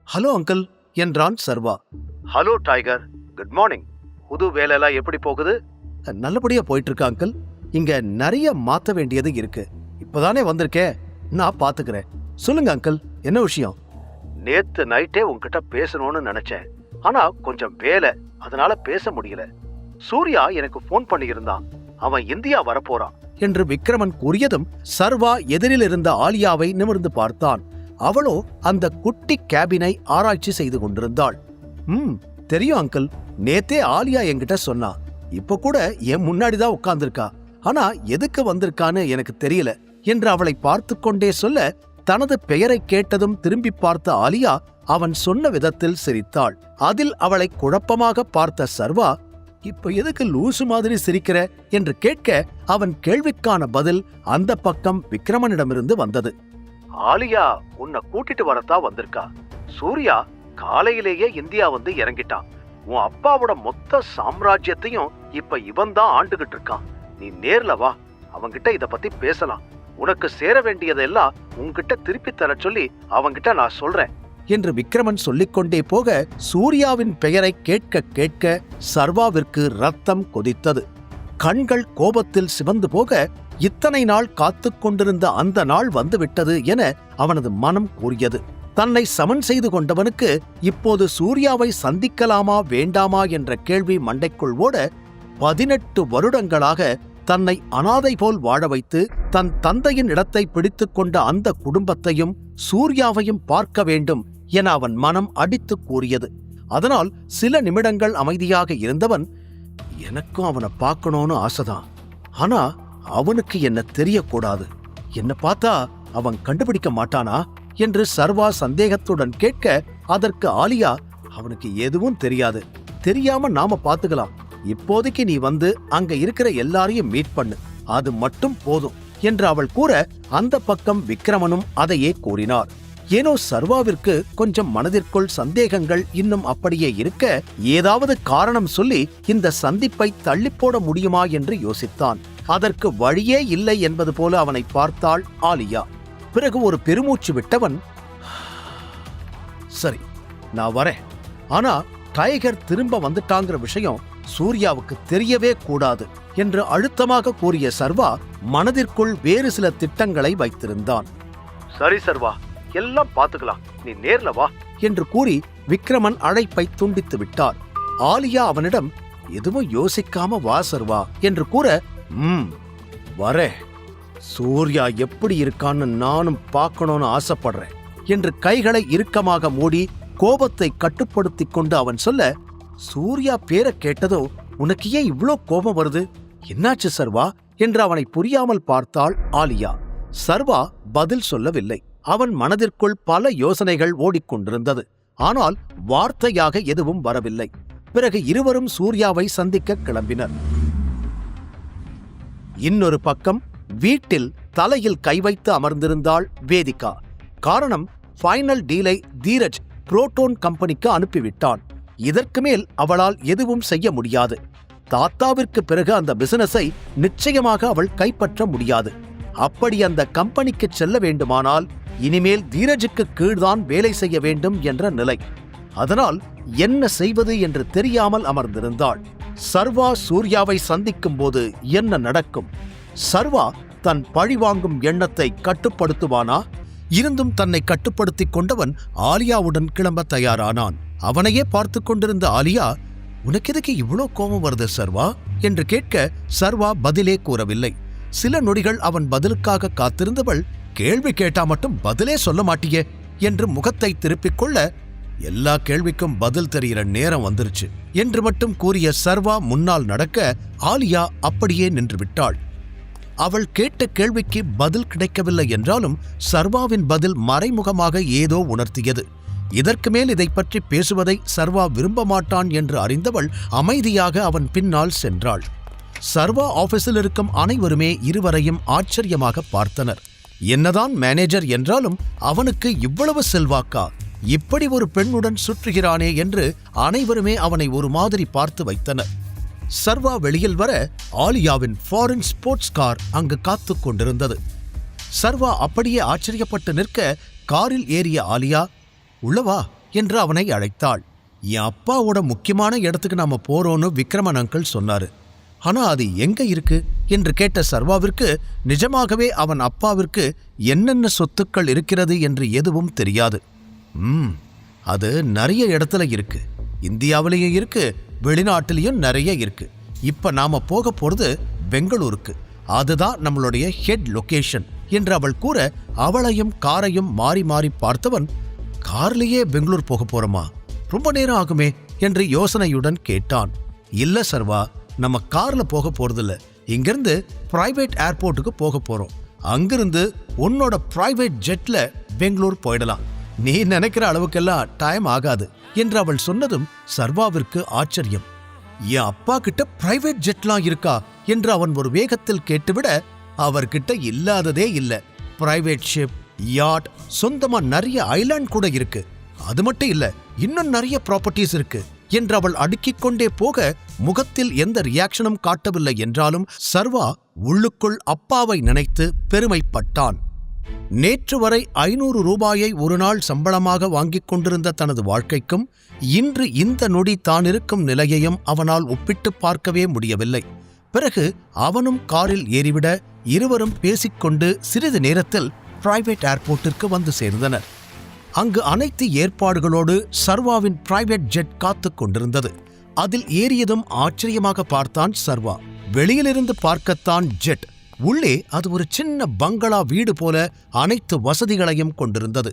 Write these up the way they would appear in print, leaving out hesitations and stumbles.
Hello uncle என்றான் Sarva. Hello tiger, good morning. புது வேலையெல்லாம் எப்படி போகுது? நல்லபடியா போயிட்டு இருக்கு அங்கிள். இங்க நிறைய மாத்த வேண்டியது இருக்கு. இப்பதானே வந்திருக்கேன், நான் பாத்துக்கிறேன். சொல்லுங்க அங்கிள், என்ன விஷயம்? நேத்து நைட்டே உன்கிட்ட பேசணும்னு நினைச்சேன், ஆனா கொஞ்சம் வேலை, அதனால பேச முடியல. சூர்யா எனக்கு போன் பண்ணியிருந்தான், அவன் இந்தியா வரப்போறான் என்று விக்ரமன் கூறியதும் சர்வா எதிரில் இருந்த ஆலியாவை நிமிர்ந்து பார்த்தான். அவளோ அந்த குட்டி கேபினை ஆராய்ச்சி செய்து கொண்டிருந்தாள். தெரியும் அங்கிள், நேத்தே ஆலியா என்கிட்ட சொன்னா. இப்ப கூட என் முன்னாடிதான் உட்கார்ந்திருக்கா. ஆனா எதுக்கு வந்திருக்கான்னு எனக்கு தெரியல என்று அவளை பார்த்து கொண்டே சொல்ல, தனது பெயரை கேட்டதும் திரும்பி பார்த்த ஆலியா அவன் சொன்ன விதத்தில் சிரித்தாள். அதில் அவளை குழப்பமாக பார்த்த சர்வா, இப்ப எதுக்கு லூசு மாதிரி சிரிக்கிற என்று கேட்க, அவன் கேள்விக்கான பதில் அந்த பக்கம் விக்ரமனிடமிருந்து வந்தது. ஆலியா உன்னை கூட்டிட்டு வரத்தான் வந்திருக்கா. சூர்யா காலையிலேயே இந்தியா வந்து இறங்கிட்டான். உன் அப்பாவோட மொத்த சாம்ராஜ்யத்தையும் இப்ப இவன் தான் ஆண்டுகிட்டு இருக்கான். நீ நேர்ல வா, அவன்கிட்ட இத பத்தி பேசலாம். உனக்கு சேர வேண்டியதெல்லாம் உன்கிட்ட திருப்பி தர சொல்லி அவன்கிட்ட நான் சொல்றேன் என்று விக்ரமன் சொல்லிக்கொண்டே போக, சூர்யாவின் பெயரை கேட்க கேட்க சர்வாவிற்கு ரத்தம் கொதித்தது. கண்கள் கோபத்தில் சிவந்து போக, இத்தனை நாள் காத்து கொண்டிருந்த அந்த நாள் வந்துவிட்டது என அவனது மனம் கூறியது. தன்னை சமன் செய்து கொண்டவனுக்கு இப்போது சூர்யாவை சந்திக்கலாமா வேண்டாமா என்ற கேள்வி மண்டைக்குள் ஓட, 18 வருடங்களாக தன்னை அனாதை போல் வாழ வைத்து தன் தந்தையின் இடத்தை பிடித்துக் கொண்ட அந்த குடும்பத்தையும் சூர்யாவையும் பார்க்க வேண்டும் என அவன் மனம் அடித்து கூறியது. அதனால் சில நிமிடங்கள் அமைதியாக இருந்தவன், எனக்கும் அவனை பார்க்கணும்னு ஆசைதான், ஆனா அவனுக்கு என்ன தெரியக்கூடாது. என்ன பார்த்தா அவன் கண்டுபிடிக்க மாட்டானா என்று சர்வா சந்தேகத்துடன் கேட்க, அதற்கு ஆலியா, அவனுக்கு எதுவும் தெரியாது, தெரியாம நாம பாத்துக்கலாம். இப்போதைக்கு நீ வந்து அங்க இருக்கிற எல்லாரையும் மீட் பண்ணு, அது மட்டும் போதும் என்று அவள் கூற, அந்த பக்கம் விக்ரமனும் அதையே கூறினார். ஏனோ சர்வாவிற்கு கொஞ்சம் மனதிற்குள் சந்தேகங்கள் இன்னும் அப்படியே இருக்க, ஏதாவது காரணம் சொல்லி இந்த சந்திப்பை தள்ளிப்போட முடியுமா என்று யோசித்தான். அதற்கு வழியே இல்லை என்பது போல அவனை பார்த்தாள் ஆலியா. பிறகு ஒரு பெருமூச்சு விட்டவன், சரி நான் வரேன், ஆனா டைகர் திரும்ப வந்துட்டாங்கிற விஷயம் சூர்யாவுக்கு தெரியவே கூடாது என்று அழுத்தமாக கூறிய சர்வா மனதிற்குள் வேறு சில திட்டங்களை வைத்திருந்தான். சரி சர்வா, எல்லாம் பாத்துக்கலாம், நீ நேர்ல வா என்று கூறி விக்ரமன் அழைப்பை துண்டித்து விட்டார். ஆலியா அவனிடம், எதுவும் யோசிக்காம வா சர்வா என்று கூற, வரே, சூர்யா எப்படி இருக்கான்னு நானும் பார்க்கணும்னு ஆசைப்படுறேன் என்று கைகளை இறுக்கமாக மூடி கோபத்தை கட்டுப்படுத்திக் கொண்டு அவன் சொல்ல, சூர்யா பேரை கேட்டதோ உனக்கு ஏன் இவ்ளோ கோபம் வருது, என்னாச்சு சர்வா என்று அவனை புரியாமல் பார்த்தாள் ஆலியா. சர்வா பதில் சொல்லவில்லை. அவன் மனதிற்குள் பல யோசனைகள் ஓடிக்கொண்டிருந்தது. ஆனால் வார்த்தையாக எதுவும் வரவில்லை. பிறகு இருவரும் சூர்யாவை சந்திக்க கிளம்பினர். இன்னொரு பக்கம் வீட்டில் தலையில் கை வைத்து அமர்ந்திருந்தாள் வேதிகா. காரணம், ஃபைனல் டீலை தீரஜ் புரோட்டோன் கம்பெனிக்கு அனுப்பிவிட்டான். இதற்கு மேல் அவளால் எதுவும் செய்ய முடியாது. தாத்தாவிற்கு பிறகு அந்த பிசினஸை நிச்சயமாக அவள் கைப்பற்ற முடியாது. அப்படி அந்த கம்பெனிக்கு செல்ல வேண்டுமானால் இனிமேல் தீரஜுக்கு கீழ்தான் வேலை செய்ய வேண்டும் என்ற நிலை. அதனால் என்ன செய்வது என்று தெரியாமல் அமர்ந்திருந்தாள். சர்வா சூர்யாவை சந்திக்கும் போது என்ன நடக்கும்? சர்வா தன் பழிவாங்கும் எண்ணத்தை கட்டுப்படுத்துவானா? இருந்தும் தன்னை கட்டுப்படுத்திக் கொண்டவன் ஆலியாவுடன் கிளம்ப தயாரானான். அவனையே பார்த்து கொண்டிருந்த ஆலியா, உனக்கு எதுக்கு இவ்வளோ கோபம் வருது சர்வா என்று கேட்க, சர்வா பதிலே கூறவில்லை. சில நொடிகள் அவன் பதிலுக்காக காத்திருந்தவள், கேள்வி கேட்டா மட்டும் பதிலே சொல்ல மாட்டியே என்று முகத்தை திருப்பிக் கொள்ள, எல்லா கேள்விக்கும் பதில் தெரிகிற நேரம் வந்துருச்சு என்று மட்டும் கூறிய சர்வா முன்னால் நடக்க, ஆலியா அப்படியே நின்று விட்டாள். அவள் கேட்ட கேள்விக்கு பதில் கிடைக்கவில்லை என்றாலும் சர்வாவின் பதில் மறைமுகமாக ஏதோ உணர்த்தியது. இதற்கு மேல் இதை பற்றி பேசுவதை சர்வா விரும்ப மாட்டான் என்று அறிந்தவள் அமைதியாக அவன் பின்னால் சென்றாள். சர்வா ஆபீஸில் இருக்கும் அனைவருமே இருவரையும் ஆச்சரியமாக பார்த்தனர். என்னதான் மேனேஜர் என்றாலும் அவனுக்கு இவ்வளவு செல்வாக்கா, இப்படி ஒரு பெண்ணுடன் சுற்றுகிறானே என்று அனைவருமே அவனை ஒரு மாதிரி பார்த்து வைத்தனர். சர்வா வெளியில் வர ஆலியாவின் ஃபாரின் ஸ்போர்ட்ஸ் கார் அங்கு காத்து கொண்டிருந்தது. சர்வா அப்படியே ஆச்சரியப்பட்டு நிற்க, காரில் ஏறிய ஆலியா, உள்ளவா என்று அவனை அழைத்தாள். என் அப்பாவோட முக்கியமான இடத்துக்கு நாம போறோம்னு விக்ரமன் அங்கிள் சொன்னாரு. ஆனா அது எங்க இருக்கு என்று கேட்ட சர்வாவிற்கு நிஜமாகவே அவன் அப்பாவிற்கு என்னென்ன சொத்துக்கள் இருக்கிறது என்று எதுவும் தெரியாது. அது நிறைய இடத்துல இருக்கு. இந்தியாவிலேயும் இருக்கு, வெளிநாட்டிலையும் நிறைய இருக்கு. இப்ப நாம போக போறது பெங்களூருக்கு. அதுதான் நம்மளுடைய ஹெட் லொகேஷன் என்று அவள் கூற, அவளையும் காரையும் மாறி மாறி பார்த்தவன், கார்லயே பெங்களூர் போக போறோமா? ரொம்ப நேரம் ஆகுமே என்று யோசனையுடன் கேட்டான். இல்ல சர்வா, நம்ம கார்ல போக போறதில்ல. இங்கிருந்து பிரைவேட் ஏர்போர்ட்டுக்கு போக போறோம். அங்கிருந்து உன்னோட பிரைவேட் ஜெட்ல பெங்களூர் போயிடலாம். நீ நினைக்கிற அளவுக்கெல்லாம் டைம் ஆகாது என்று அவள் சொன்னதும் சர்வாவிற்கு ஆச்சரியம். என் அப்பா கிட்ட பிரைவேட் ஜெட்லாம் இருக்கா என்று அவன் ஒரு வேகத்தில் கேட்டுவிட, அவர்கிட்ட இல்லாததே இல்ல. பிரைவேட் ஷிப், யாட், சொந்தமா நிறைய ஐலாண்ட் கூட இருக்கு. அது மட்டும் இல்ல, இன்னும் நிறைய ப்ராப்பர்ட்டிஸ் இருக்கு என்று அவள் அடுக்கிக் கொண்டே போக, முகத்தில் எந்த ரியாக்ஷனும் காட்டவில்லை என்றாலும் சர்வா உள்ளுக்குள் அப்பாவை நினைத்து பெருமைப்பட்டான். நேற்று வரை 500 ரூபாயை ஒரு நாள் சம்பளமாக வாங்கிக் கொண்டிருந்த தனது வாழ்க்கைக்கும் இன்று இந்த நொடி தான் இருக்கும் நிலையையும் அவனால் ஒப்பிட்டு பார்க்கவே முடியவில்லை. பிறகு அவனும் காரில் ஏறிவிட இருவரும் பேசிக்கொண்டு சிறிது நேரத்தில் பிரைவேட் ஏர்போர்ட்டிற்கு வந்து சேர்ந்தனர். அங்கு அனைத்து ஏற்பாடுகளோடு சர்வாவின் பிரைவேட் ஜெட் காத்து கொண்டிருந்தது. அதில் ஏறியதும் ஆச்சரியமாக பார்த்தான் சர்வா. வெளியிலிருந்து பார்க்கத்தான் ஜெட், உள்ளே அது ஒரு சின்ன பங்களா வீடு போல அனைத்து வசதிகளையும் கொண்டிருந்தது.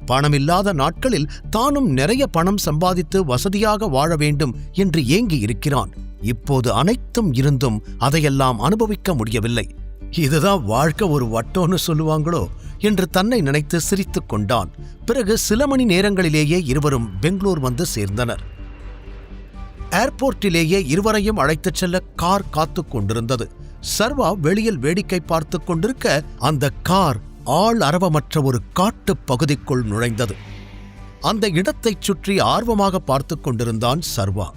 பணமில்லாத நாட்களில் தானும் நிறைய பணம் சம்பாதித்து வசதியாக வாழ வேண்டும் என்று ஏங்கி இருக்கிறான். இப்போது அனைத்தும் இருந்தும் அதையெல்லாம் அனுபவிக்க முடியவில்லை. இதுதான் வாழ்க்கை ஒரு வட்டோன்னு சொல்லுவாங்களோ என்று தன்னை நினைத்து சிரித்துக் கொண்டான். பிறகு சில மணி நேரங்களிலேயே இருவரும் பெங்களூர் வந்து சேர்ந்தனர். ஏர்போர்ட்டிலேயே இருவரையும் அழைத்துச் செல்ல கார் காத்து கொண்டிருந்தது. சர்வா வெளியில் வேடிக்கை பார்த்து கொண்டிருக்க, அந்த கார் ஆள் அரவமற்ற ஒரு காட்டு பகுதிக்குள் நுழைந்தது. அந்த இடத்தைச் சுற்றி ஆர்வமாக பார்த்து கொண்டிருந்தான் சர்வா.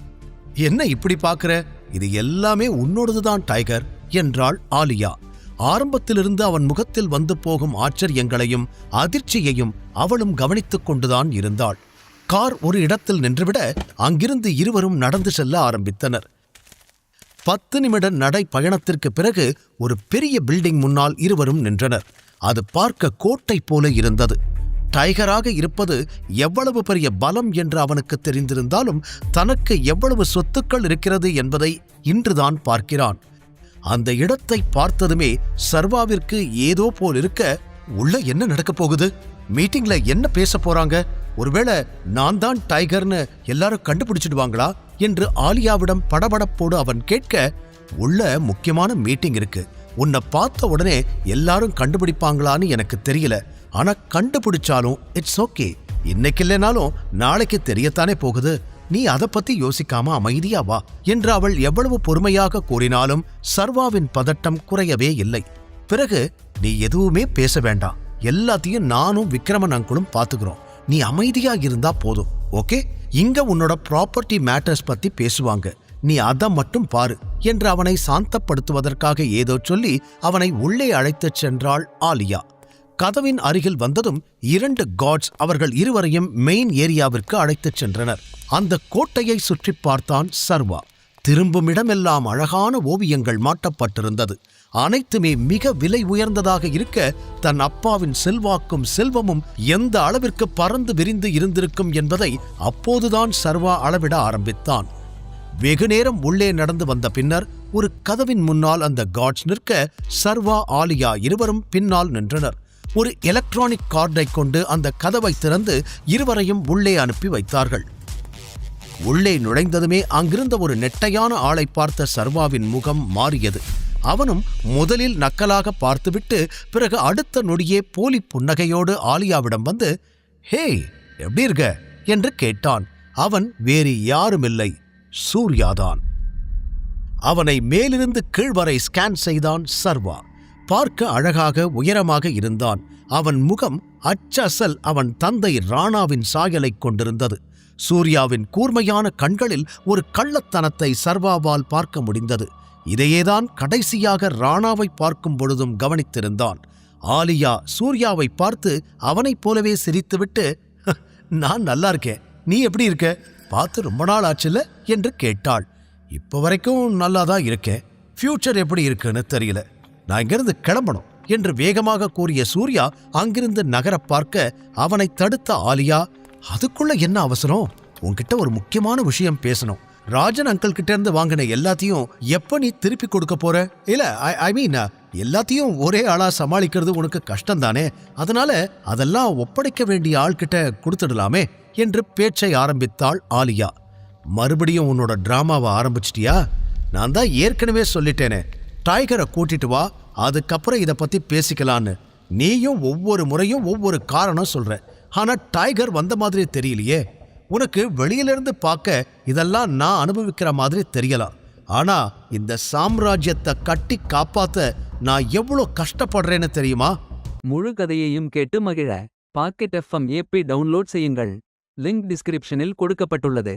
என்ன இப்படி பார்க்கிற? இது எல்லாமே உன்னோடதுதான் டைகர் என்றாள் ஆலியா. ஆரம்பத்திலிருந்து அவன் முகத்தில் வந்து போகும் ஆச்சரியங்களையும் அதிர்ச்சியையும் அவளும் கவனித்துக் கொண்டுதான் இருந்தாள். கார் ஒரு இடத்தில் நின்றுவிட அங்கிருந்து இருவரும் நடந்து செல்ல ஆரம்பித்தனர். 10 நிமிட நடை பயணத்திற்கு பிறகு ஒரு பெரிய பில்டிங் முன்னால் இருவரும் நின்றனர். அது பார்க்க கோட்டை போல இருந்தது. டைகராக இருப்பது எவ்வளவு பெரிய பலம் என்று அவனுக்கு தெரிந்திருந்தாலும் தனக்கு எவ்வளவு சொத்துக்கள் இருக்கிறது என்பதை இன்றுதான் பார்க்கிறான். அந்த இடத்தை பார்த்ததுமே சர்வாவிற்கு ஏதோ போல் இருக்க, உள்ள என்ன நடக்கப் போகுது? மீட்டிங்ல என்ன பேச போறாங்க? ஒருவேளை நான் தான் டைகர்னு எல்லாரும் கண்டுபிடிச்சிடுவாங்களா என்று ஆலியாவிடம் படபடப்போடு அவன் கேட்க, உள்ள முக்கியமான மீட்டிங் இருக்கு. உன்னை பார்த்த உடனே எல்லாரும் கண்டுபிடிப்பாங்களான்னு எனக்கு தெரியல. ஆனா கண்டுபிடிச்சாலும் இட்ஸ் ஓகே. இன்னைக்கு இல்லைனாலும் நாளைக்கு தெரியத்தானே போகுது. நீ அதை பத்தி யோசிக்காம அமைதியா வா என்று அவள் எவ்வளவு பொறுமையாக கூறினாலும் சர்வாவின் பதட்டம் குறையவே இல்லை. பிறகு, நீ எதுவுமே பேச வேண்டாம், எல்லாத்தையும் நானும் விக்ரமன் அங்கிளும் பாத்துக்கிறோம். நீ அமைதியா இருந்தா போதும், ஓகே? இங்க உன்னோட ப்ராப்பர்ட்டி மேட்டர்ஸ் பத்தி பேசுவாங்க, நீ அதை மட்டும் பாரு என்று அவனை சாந்தப்படுத்துவதற்காக ஏதோ சொல்லி அவனை உள்ளே அழைத்துச் சென்றாள் ஆலியா. கதவின் அருகில் வந்ததும் 2 கார்ட்ஸ் அவர்கள் இருவரையும் மெயின் ஏரியாவிற்கு அழைத்துச் சென்றனர். அந்த கோட்டையை சுற்றி பார்த்தான் சர்வா. திரும்பும் இடமெல்லாம் அழகான ஓவியங்கள் மாட்டப்பட்டிருந்தது. அனைத்துமே மிக விலை உயர்ந்ததாக இருக்க, தன் அப்பாவின் செல்வாக்கும் செல்வமும் எந்த அளவிற்கு பறந்து விரிந்து இருந்திருக்கும் என்பதை அப்போதுதான் சர்வா அளவிட ஆரம்பித்தான். வெகுநேரம் உள்ளே நடந்து வந்த பின்னர் ஒரு கதவின் முன்னால் அந்த கார்ட்ஸ் நிற்க, சர்வா ஆலியா இருவரும் பின்னால் நின்றனர். ஒரு எலக்ட்ரானிக் கார்டை கொண்டு அந்த கதவை திறந்து இருவரையும் உள்ளே அனுப்பி வைத்தார்கள். உள்ளே நுழைந்ததுமே அங்கிருந்த ஒரு நெட்டையான ஆளை பார்த்த சர்வாவின் முகம் மாறியது. அவனும் முதலில் நக்கலாக பார்த்துவிட்டு பிறகு அடுத்த நொடியே போலி புன்னகையோடு ஆலியாவிடம் வந்து, ஹே, எப்படி இருக்க என்று கேட்டான். அவன் வேறு யாருமில்லை, சூர்யாதான். அவனை மேலிருந்து கீழ்வரை ஸ்கேன் செய்தான் சர்வா. பார்க்க அழகாக உயரமாக இருந்தான். அவன் முகம் அச்சசல் அவன் தந்தை ராணாவின் சாயலைக் கொண்டிருந்தது. சூர்யாவின் கூர்மையான கண்களில் ஒரு கள்ளத்தனத்தை சர்வாவால் பார்க்க முடிந்தது. இதையேதான் கடைசியாக ராணாவை பார்க்கும் பொழுதும் கவனித்திருந்தான். ஆலியா சூர்யாவை பார்த்து அவனைப் போலவே சிரித்துவிட்டு, நான் நல்லா இருக்கேன், நீ எப்படி இருக்க? பார்த்து ரொம்ப நாள் ஆச்சுல என்று கேட்டாள். இப்ப வரைக்கும் நல்லா தான் இருக்கேன், ஃபியூச்சர் எப்படி இருக்குன்னு தெரியல, நான் இங்கிருந்து கிளம்பணும் என்று வேகமாக கூறிய சூர்யா அங்கிருந்து நகர பார்க்க அவனை தடுத்த ஆலியா, அதுக்குள்ள என்ன அவசரம்? உன்கிட்ட ஒரு முக்கியமான விஷயம் பேசணும். ராஜன் அங்கிள் கிட்ட இருந்து வாங்கின எல்லாத்தையும் எப்ப நீ திருப்பி கொடுக்க போற? இல்ல ஐ மீன் எல்லாத்தையும் ஒரே ஆளா சமாளிக்கிறது உனக்கு கஷ்டம் தானே, அதனால அதெல்லாம் ஒப்படைக்க வேண்டிய ஆள்கிட்ட கொடுத்துடலாமே என்று பேச்சை ஆரம்பித்தாள் ஆலியா. மறுபடியும் உன்னோட டிராமாவை ஆரம்பிச்சிட்டியா? நான் தான் ஏற்கனவே சொல்லிட்டேனே, டைகரை கூட்டிட்டு வா, அதுக்கப்புறம் இதை பத்தி பேசிக்கலான்னு. நீயும் ஒவ்வொரு முறையும் ஒவ்வொரு காரணம் சொல்ற, ஆனா டைகர் வந்த மாதிரி தெரியலையே. உனக்கு வெளியிலிருந்து பார்க்க இதெல்லாம் நான் அனுபவிக்கிற மாதிரி தெரியலாம், ஆனா இந்த சாம்ராஜ்யத்தை கட்டி காப்பாத்த நான் எவ்வளோ கஷ்டப்படுறேன்னு தெரியுமா? முழு கதையையும் கேட்டு மகிழ பாக்கெட் FM ஏபி டவுன்லோட் செய்யுங்கள். லிங்க் டிஸ்கிரிப்ஷனில் கொடுக்கப்பட்டுள்ளது.